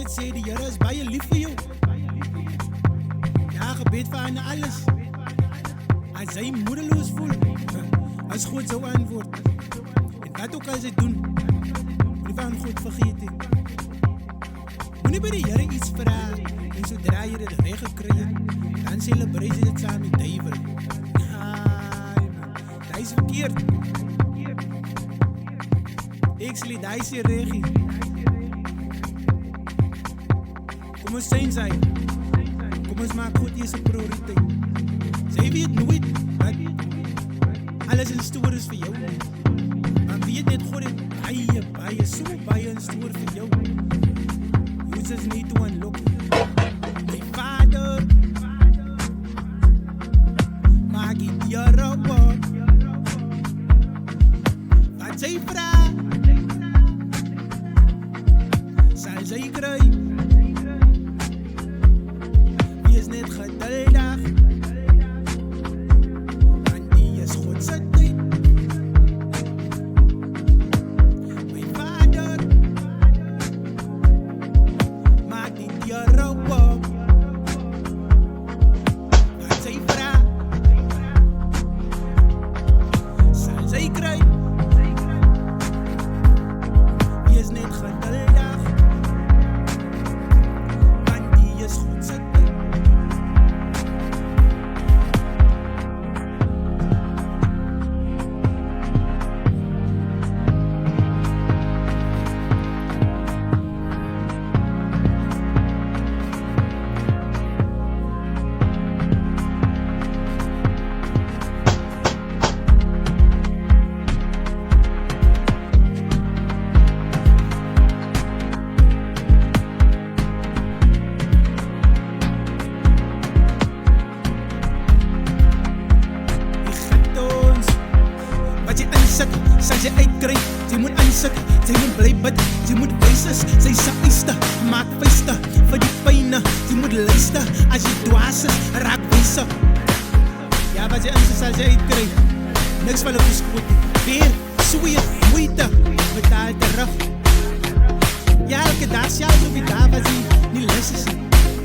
net sê die Here is baie lief vir jou. Ja, gebed vir aan alles. As hy moedeloos voel, as God sou antwoord. En wat ook al sy doen, moenie van God vergeet nie. Moenie by die Here iets vra, en sodra jy dit reg gekry het, dan celebrate jy dit saam met duiwel. Haai man, dat is verkeerd. Ek sê dat is regie. Kom ons sien sy. Kom ons maak God eers 'n prioriteit. Sy weet nooit dat alles in store is vir jou. Maar weet net God het baie, so baie in store vir jou. You just need to unlock. My Vader, maak die Here op. Wat sy vra, sal sy kry. Wees net geduldig, want die is God se tyd. My Vader, maak die Here op. Wat sy vra, sal sy kry. Wees net geduldig, want die is God se tyd. Wat jy insit, sal jy uitkry. Jy moet insit, jy moet bly bid. Jy moet wys is, sy se eiste. Maak feeste vir die pyne. Jy moet luister, as jy dwaas is, raak wyse. Ja, wat jy insit, sal jy uitkry. Niks van op die skoot. Weer, sweet, moeite, betaal terug. Ja, elke dag selfs op die dag was jy nie lus is nie.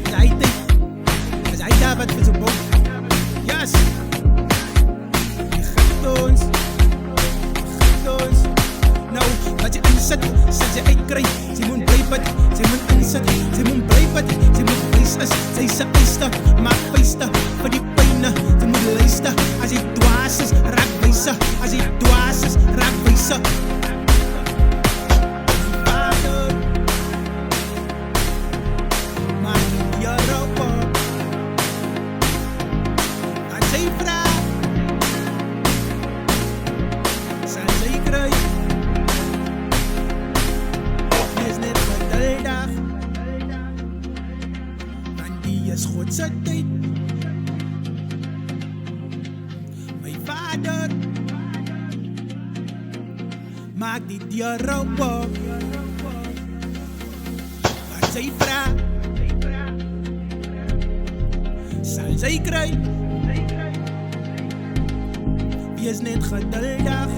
Is hy tyd, is hy daar wat vir so bom. Yes, jy gaat ons. Nou, wat jy insit, sal jy uitkry. Jy moet bly bid, jy moet insit. Jy moet bly bid, jy moet wys is. Sy se eiste, maak feeste vir die pyne. Jy moet luister, as jy dwaas is, raak wyse. As jy dwaas is, raak wyse. Vader, maak die Here op. As sy vra, sal sy kry. Want die is God se tyd. My Vader, maak die Here op. Wat sy vra, sal sy kry. Wees net geduldig,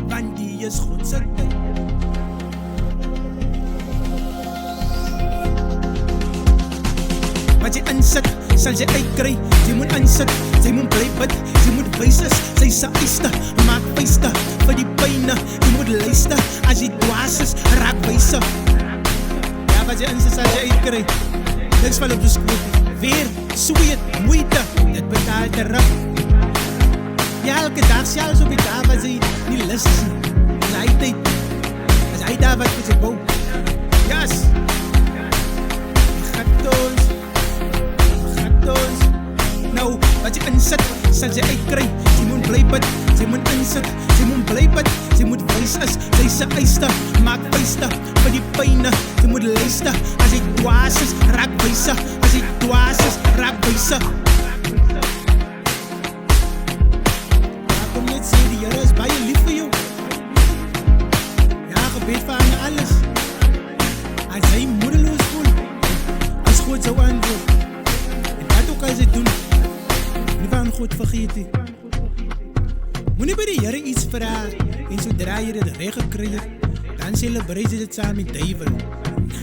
want die is God se tyd. Wat jy insit, sal jy uitkry. Jy moet insit, jy moet bly bid. Jy moet wys is, sy se eiste. Maak feeste vir die pyne. Jy moet luister, as jy dwaas is, raak wyse. Ja, wat jy insit, sal jy uitkry. Niks van op die skoot. Weer, sweet, moeite, dit betaal terug. Ja, elke dag selfs op die dag was hy nie lus is nie. Is hy tyd, is hy daar wat vir sy bou. Yes, jy gaat ons. Nou, wat jy insit, sal jy uitkry. Jy moet bly bid, jy moet insit. Jy moet bly bid, jy moet wys is. Sy se eiste, maak feeste vir die pyne. Jy moet luister, as jy dwaas is, raak wyse. As jy dwaas is, raak wyse. Ja, kom net sê, die Here is baie lief vir jou. Ja, gebed vir aan alles. As hy moedeloos voel, as God sou antwoord. As hy doen, nie van God vergeet nie. Moenie by die Here iets vra, en sodra jy dit reg gekry het, Dan celebrate jy dit saam met duivel.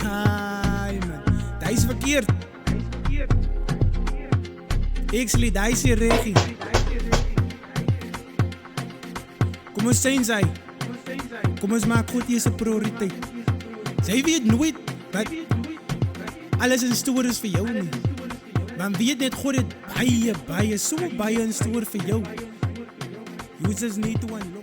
Haai man, dat is verkeerd. Actually, dat is je regie. Kom ons zijn zij. Kom ons maak goed eerste prioriteit. Zij weet nooit wat alles in store is voor jou nie. Maar weet net goed het baie, so baie in store voor jou. You just need to unlock.